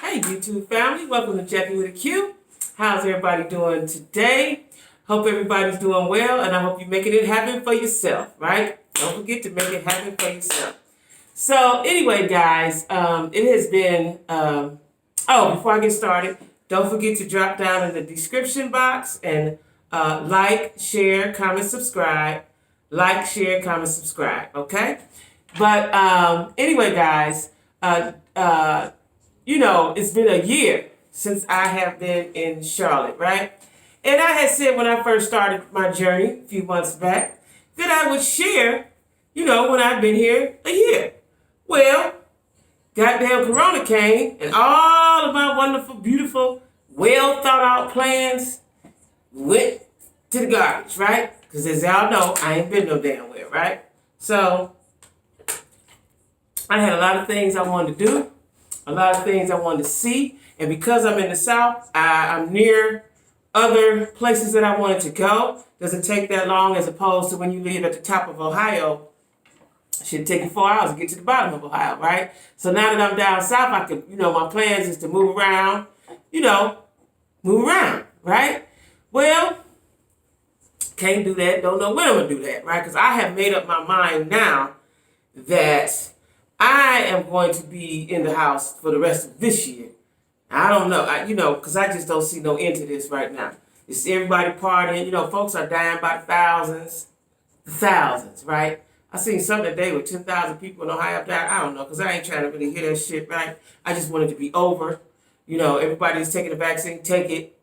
Hey YouTube family, welcome to Jacquie with a Q. How's everybody doing today? Hope everybody's doing well, and I hope you're making it happen for yourself, right? Don't forget to make it happen for yourself. So anyway, guys, it has been, before I get started, don't forget to drop down in the description box and like, share, comment, subscribe. Like, share, comment, subscribe, okay? But anyway, guys, it's been a year since I have been in Charlotte, right? And I had said when I first started my journey a few months back that I would share, when I've been here a year. Well, goddamn Corona came and all of my wonderful, beautiful, well thought out plans went to the garbage, right? Because as y'all know, I ain't been no damn where, right? So I had a lot of things I wanted to do, a lot of things I wanted to see, and because I'm in the South, I'm near other places that I wanted to go. Doesn't take that long as opposed to when you live at the top of Ohio. It should take you 4 hours to get to the bottom of Ohio, right? So now that I'm down south, I could, my plans is to move around, right? Well, can't do that. Don't know when I'm going to do that, right? Because I have made up my mind now that I am going to be in the house for the rest of this year. I don't know, because I just don't see no end to this right now. It's everybody partying. Folks are dying by the thousands, right? I seen something today with 10,000 people in Ohio died. I don't know, because I ain't trying to really hear that shit, right? I just want it to be over. Everybody's taking the vaccine, take it,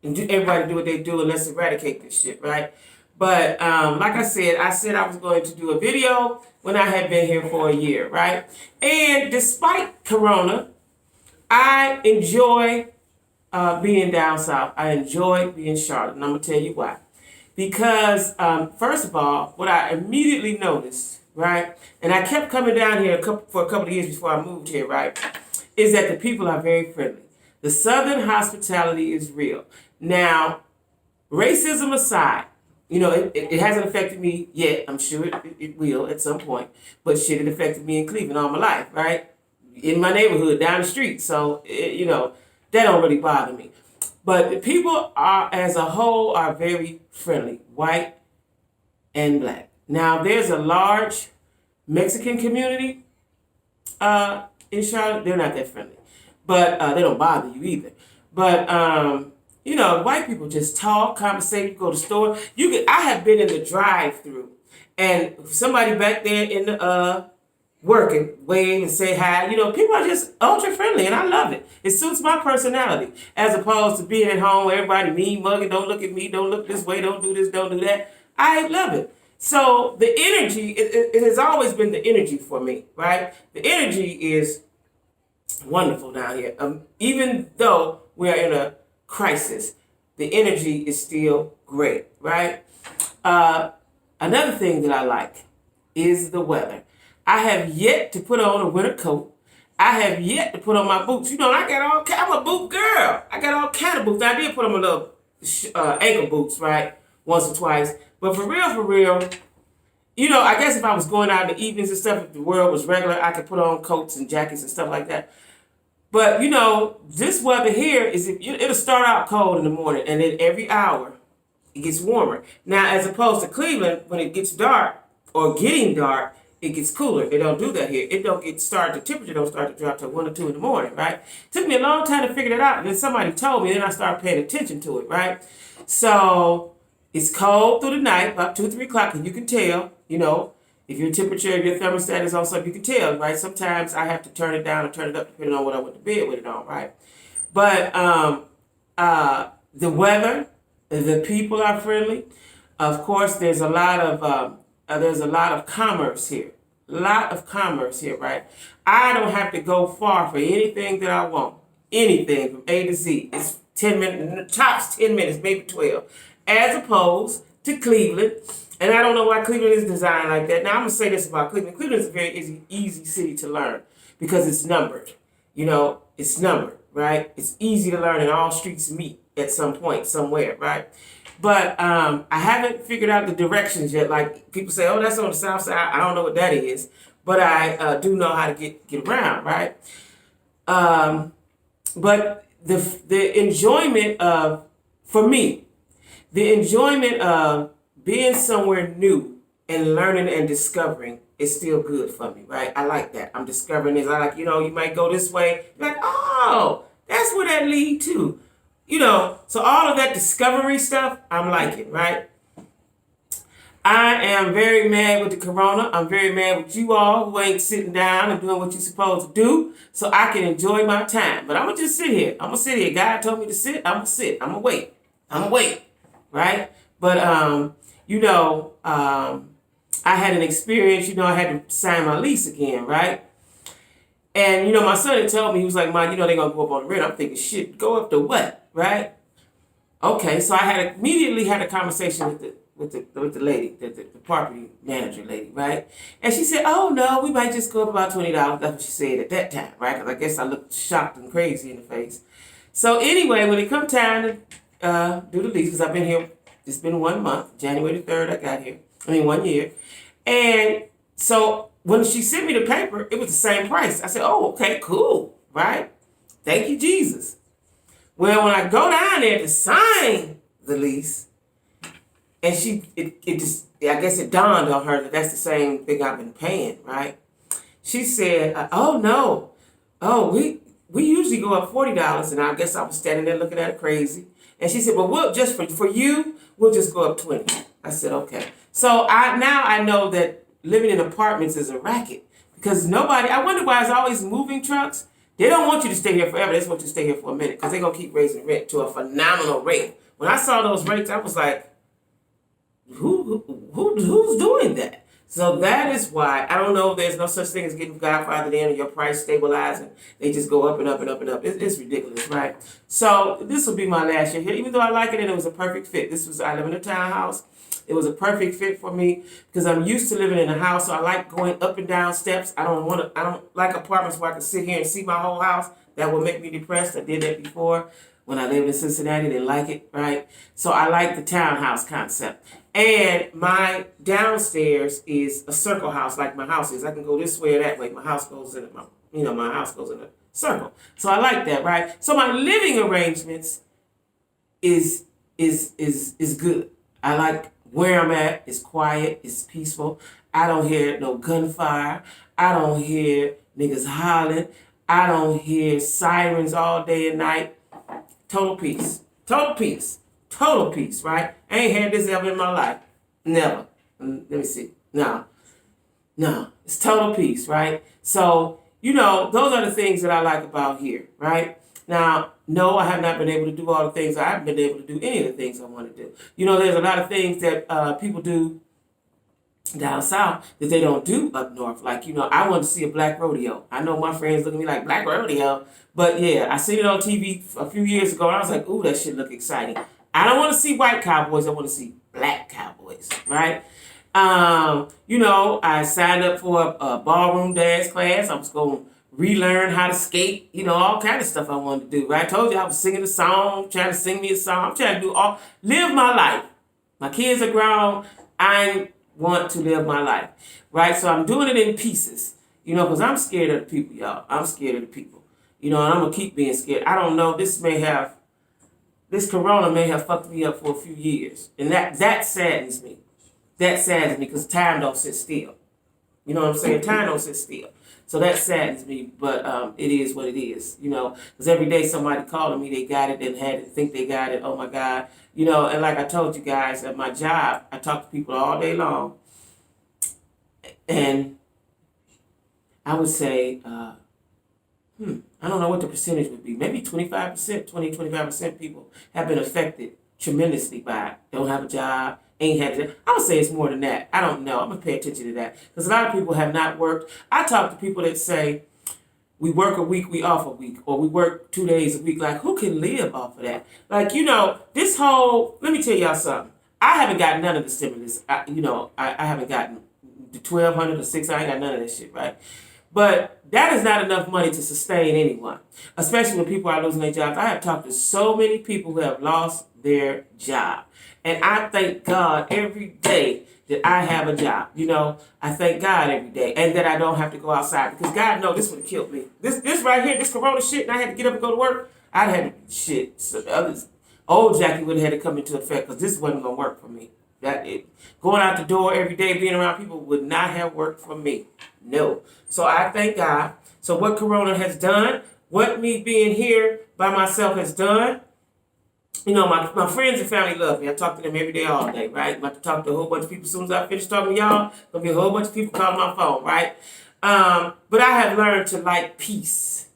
and everybody do what they do and let's eradicate this shit, right? But like I said I was going to do a video when I had been here for a year, right? And despite Corona, I enjoy being down south. I enjoy being Charlotte, and I'm going to tell you why. Because, first of all, what I immediately noticed, right, and I kept coming down here for a couple of years before I moved here, right, is that the people are very friendly. The Southern hospitality is real. Now, racism aside, it hasn't affected me yet. I'm sure it will at some point. But shit, it affected me in Cleveland all my life, right? In my neighborhood, down the street. So, that don't really bother me. But the people as a whole, are very friendly, white and black. Now, there's a large Mexican community in Charlotte. They're not that friendly. But they don't bother you either. But, white people just talk, conversate, you go to the store. I have been in the drive-thru, and somebody back there in the working, wave and say hi. People are just ultra friendly, and I love it. It suits my personality, as opposed to being at home where everybody mean mugging, don't look at me, don't look this way, don't do this, don't do that. I love it. So the energy, it has always been the energy for me, right? The energy is wonderful down here. Even though we are in a crisis, the energy is still great, right? Another thing that I like is the weather. I have yet to put on a winter coat. I have yet to put on my boots. I'm a boot girl. I got all kind of boots. I did put on my little ankle boots, right? Once or twice. But for real, I guess if I was going out in the evenings and stuff, if the world was regular, I could put on coats and jackets and stuff like that. But, this weather here it'll start out cold in the morning, and then every hour it gets warmer. Now, as opposed to Cleveland, when it gets dark or getting dark, it gets cooler. They don't do that here. The temperature don't start to drop till 1 or 2 in the morning, right? It took me a long time to figure that out, and then somebody told me, and then I started paying attention to it, right? So it's cold through the night, about 2 or 3 o'clock, and you can tell, if your temperature, if your thermostat is on something, you can tell, right? Sometimes I have to turn it down or turn it up depending on what I went to bed with it on, right? But the weather, the people are friendly. Of course, there's a lot of commerce here. Right? I don't have to go far for anything that I want. Anything from A to Z. It's 10 minutes, tops 10 minutes, maybe 12. As opposed to Cleveland. And I don't know why Cleveland is designed like that. Now, I'm going to say this about Cleveland. Cleveland is a very easy city to learn because it's numbered. It's numbered, right? It's easy to learn, and all streets meet at some point, somewhere, right? But I haven't figured out the directions yet. Like, people say, oh, that's on the south side. I don't know what that is. But I do know how to get around, right? But the enjoyment of, for me, the enjoyment of being somewhere new and learning and discovering is still good for me, right? I like that. I'm discovering this. I like, you might go this way. You're like, oh, that's where that lead to. So all of that discovery stuff, I'm liking, right? I am very mad with the corona. I'm very mad with you all who ain't sitting down and doing what you're supposed to do so I can enjoy my time. But I'm going to just sit here. I'm going to sit here. God told me to sit. I'm going to sit. I'm going to wait. I'm going to wait. Right? But, I had an experience. I had to sign my lease again, right? And, my son had told me, he was like, Mom, they're going to go up on the rent. I'm thinking, shit, go up to what? Right? Okay, so I immediately had a conversation with the lady, the property manager lady, right? And she said, "Oh no, we might just go up about $20." That's what she said at that time, right? Because I guess I looked shocked and crazy in the face. So anyway, when it come time to do the lease, because I've been here, it's been 1 month. January the 3rd, I got here. 1 year, and so when she sent me the paper, it was the same price. I said, "Oh, okay, cool, right? Thank you, Jesus." Well, when I go down there to sign the lease, and it just, I guess it dawned on her that that's the same thing I've been paying, right? She said, "Oh no, we usually go up $40," and I guess I was standing there looking at her crazy. And she said, "Well, we'll just for you, we'll just go up 20." I said, "Okay." So I know that living in apartments is a racket because I wonder why it's always moving trucks. They don't want you to stay here forever. They just want you to stay here for a minute because they're going to keep raising rent to a phenomenal rate. When I saw those rates, I was like, who's doing that? So that is why I don't know if there's no such thing as getting Godfathered in or your price stabilizing. They just go up and up and up and up. It's ridiculous, right? So this will be my last year here. Even though I like it and it was a perfect fit. I live in a townhouse. It was a perfect fit for me because I'm used to living in a house. So I like going up and down steps. I don't like apartments where I can sit here and see my whole house. That would make me depressed. I did that before when I lived in Cincinnati. Didn't like it, right? So I like the townhouse concept. And my downstairs is a circle house, like my house is. I can go this way or that way. My house goes in my house goes in a circle. So I like that, right? So my living arrangements is good. I like where I'm at. It's quiet. It's peaceful. I don't hear no gunfire. I don't hear niggas hollering. I don't hear sirens all day and night. Total peace. Total peace. Total peace, right? I ain't had this ever in my life. Never. Let me see. No. It's total peace, right? So, those are the things that I like about here, right? Now, no, I have not been able to do all the things. I haven't been able to do any of the things I want to do. There's a lot of things that people do down south that they don't do up north. Like, I want to see a black rodeo. I know my friends look at me like, black rodeo. But yeah, I seen it on TV a few years ago and I was like, ooh, that shit look exciting. I don't want to see white cowboys. I want to see black cowboys, right? I signed up for a ballroom dance class. I was going to relearn how to skate, all kind of stuff I wanted to do, right? I told you I was singing a song, trying to sing me a song. I'm trying to live my life. My kids are grown. I want to live my life, right? So I'm doing it in pieces, because I'm scared of the people, y'all. I'm scared of the people, and I'm going to keep being scared. I don't know. This corona may have fucked me up for a few years. And that saddens me. That saddens me because time don't sit still. You know what I'm saying? Time don't sit still. So that saddens me, but it is what it is, because every day somebody calling me, they got it, and had it, think they got it, oh my God. And like I told you guys, at my job, I talk to people all day long. And I would say, I don't know what the percentage would be. Maybe 25% people have been affected tremendously by it. Don't have a job, ain't had to. I would say it's more than that. I don't know. I'm going to pay attention to that. Because a lot of people have not worked. I talk to people that say, we work a week, we off a week. Or we work 2 days a week. Like, who can live off of that? Like, this whole, let me tell y'all something. I haven't gotten none of the stimulus. I haven't gotten the 1,200 or 600. I ain't got none of that shit, right? But that is not enough money to sustain anyone, especially when people are losing their jobs. I have talked to so many people who have lost their job. And I thank God every day that I have a job. I thank God every day, and that I don't have to go outside, because God knows this would have killed me. This right here, this corona shit, and I had to get up and go to work. I'd had to, shit. So the others, old Jacquie would have had to come into effect, because this wasn't gonna work for me. Going out the door every day, being around people would not have worked for me. No. So I thank God. So what corona has done, what me being here by myself has done, my friends and family love me. I talk to them every day, all day, right? I'm about to talk to a whole bunch of people as soon as I finish talking to y'all. Gonna be a whole bunch of people calling my phone, right? But I have learned to like peace.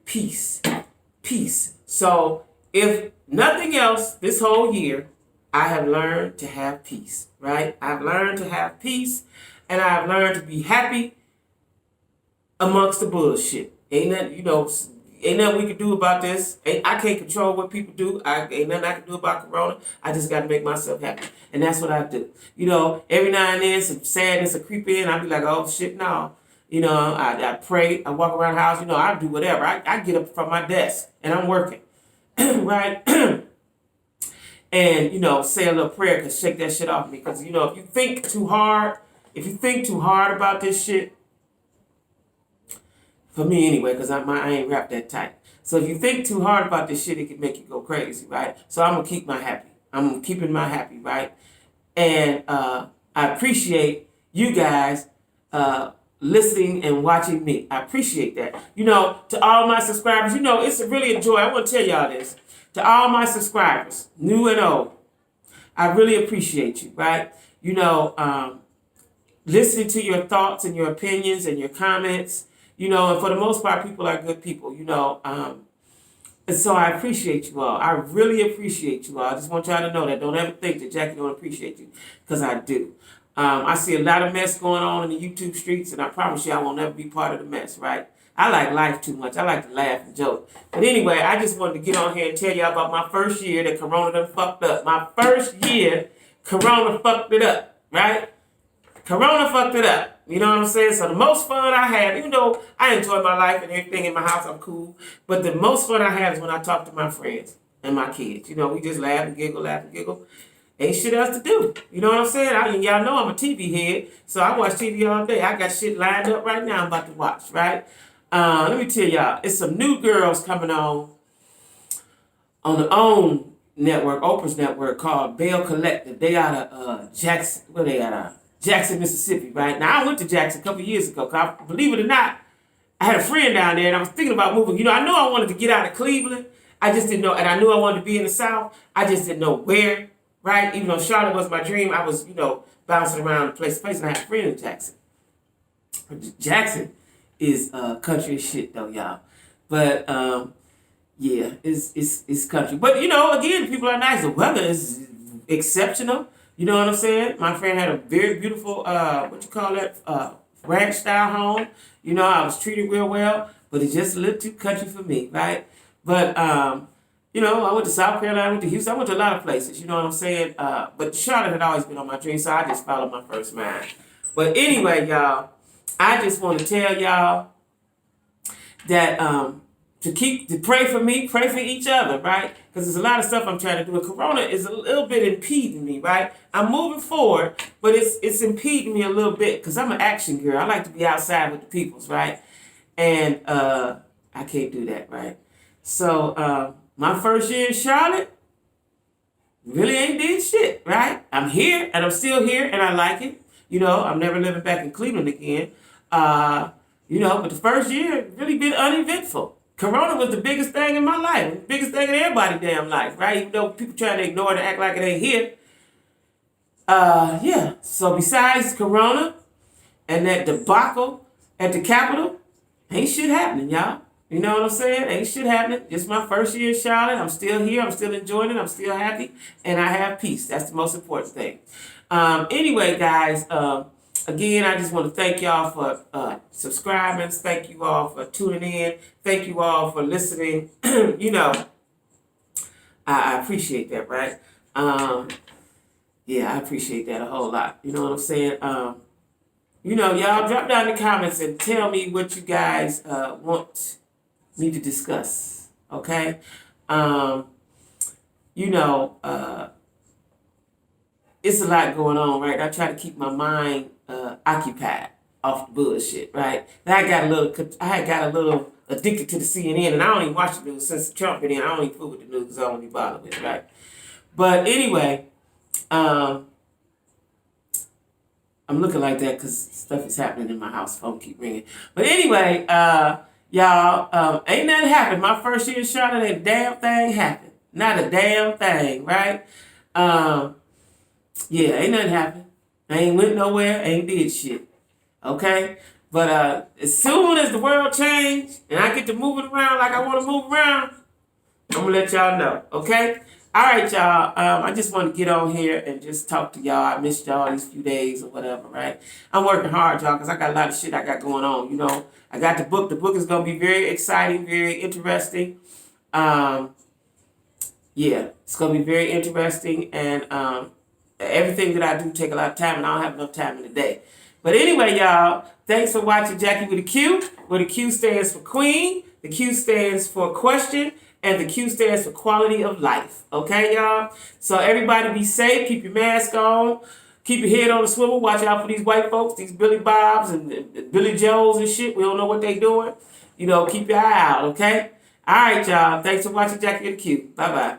Peace. Peace. So if nothing else, this whole year, I have learned to have peace, right? I've learned to have peace, and I've learned to be happy amongst the bullshit. Ain't nothing we can do about this. I can't control what people do. Ain't nothing I can do about corona. I just got to make myself happy. And that's what I do. Every now and then some sadness will creep in. I'll be like, oh, shit, no. I pray. I walk around the house. I do whatever. I get up from my desk and I'm working. Right? And, say a little prayer to shake that shit off me. Because, if you think too hard about this shit, for me anyway, because I ain't wrapped that tight. So if you think too hard about this shit, it can make you go crazy, right? So I'm going to keep my happy. I'm keeping my happy, right? And I appreciate you guys listening and watching me. I appreciate that. To all my subscribers, it's really a joy. I want to tell y'all this. To all my subscribers, new and old, I really appreciate you, right? Listening to your thoughts and your opinions and your comments, and for the most part, people are good people, and so I appreciate you all. I really appreciate you all. I just want y'all to know that. Don't ever think that Jacquie don't appreciate you, because I do. I see a lot of mess going on in the YouTube streets, and I promise you I won't ever be part of the mess, right? I like life too much. I like to laugh and joke. But anyway, I just wanted to get on here and tell y'all about my first year that corona done fucked up. My first year, corona fucked it up, right? Corona fucked it up. You know what I'm saying? So the most fun I have, even though I enjoy my life and everything in my house, I'm cool. But the most fun I have is when I talk to my friends and my kids. We just laugh and giggle. Ain't shit else to do. You know what I'm saying? Y'all know I'm a TV head, so I watch TV all day. I got shit lined up right now I'm about to watch, right? Let me tell y'all, it's some new girls coming on the OWN network, Oprah's network, called Bell Collective. They out of Jackson, where they at? Jackson, Mississippi, right? Now, I went to Jackson a couple years ago, because believe it or not, I had a friend down there, and I was thinking about moving. I knew I wanted to get out of Cleveland. I just didn't know, and I knew I wanted to be in the South. I just didn't know where, right? Even though Charlotte was my dream, I was, bouncing around place to place, and I had a friend in Jackson. Jackson is country as shit, though, y'all. But, yeah, it's country. But, again, people are nice. The weather is exceptional. You know what I'm saying? My friend had a very beautiful, ranch style home. I was treated real well, but it's just a little too country for me, right? But, I went to South Carolina, I went to Houston, I went to a lot of places, you know what I'm saying? But Charlotte had always been on my dream, so I just followed my first mind. But anyway, y'all, I just want to tell y'all that to pray for me, pray for each other, right? Because there's a lot of stuff I'm trying to do. And corona is a little bit impeding me, right? I'm moving forward, but it's impeding me a little bit because I'm an action girl. I like to be outside with the peoples, right? And I can't do that, right? So my first year in Charlotte really ain't did shit, right? I'm here, and I'm still here, and I like it. I'm never living back in Cleveland again. But the first year really been uneventful. Corona was the biggest thing in my life, the biggest thing in everybody's damn life, right? Even though people trying to ignore it and act like it ain't here. Yeah. So besides Corona and that debacle at the Capitol, ain't shit happening, y'all. You know what I'm saying? Ain't shit happening. It's my first year in Charlotte. I'm still here. I'm still enjoying it. I'm still happy. And I have peace. That's the most important thing. Anyway, guys, again, I just want to thank y'all for subscribing. Thank you all for tuning in. Thank you all for listening. I appreciate that, right? Yeah, I appreciate that a whole lot. You know what I'm saying? Y'all drop down in the comments and tell me what you guys want me to discuss. Okay? it's a lot going on, right? I try to keep my mind occupied off the bullshit, right? And I had got a little addicted to the CNN, and I don't even watch the news since Trump been in. I don't even fool with the news. I don't even bother with it, right? But anyway, I'm looking like that because stuff is happening in my house. Phone keep ringing. But anyway, y'all, ain't nothing happened. My first year shot, ain't a damn thing happened. Not a damn thing, right? Yeah, ain't nothing happened. I ain't went nowhere, ain't did shit. Okay? But as soon as the world change and I get to moving around like I want to move around, I'm gonna let y'all know. Okay? All right, y'all. I just want to get on here and just talk to y'all. I missed y'all these few days or whatever, right? I'm working hard, y'all, because I got a lot of shit I got going on. You know, I got the book. The book is gonna be very exciting, very interesting. Yeah, it's gonna be very interesting, and everything that I do take a lot of time, and I don't have enough time in the day. But anyway, y'all, thanks for watching Jacquie with a Q, where the Q stands for Queen, the Q stands for Question, and the Q stands for Quality of Life. Okay, y'all? So everybody be safe, keep your mask on, keep your head on the swivel, watch out for these white folks, these Billy Bobs and Billy Joes and shit. We don't know what they doing. You know, keep your eye out, okay? All right, y'all. Thanks for watching Jacquie with a Q. Bye-bye.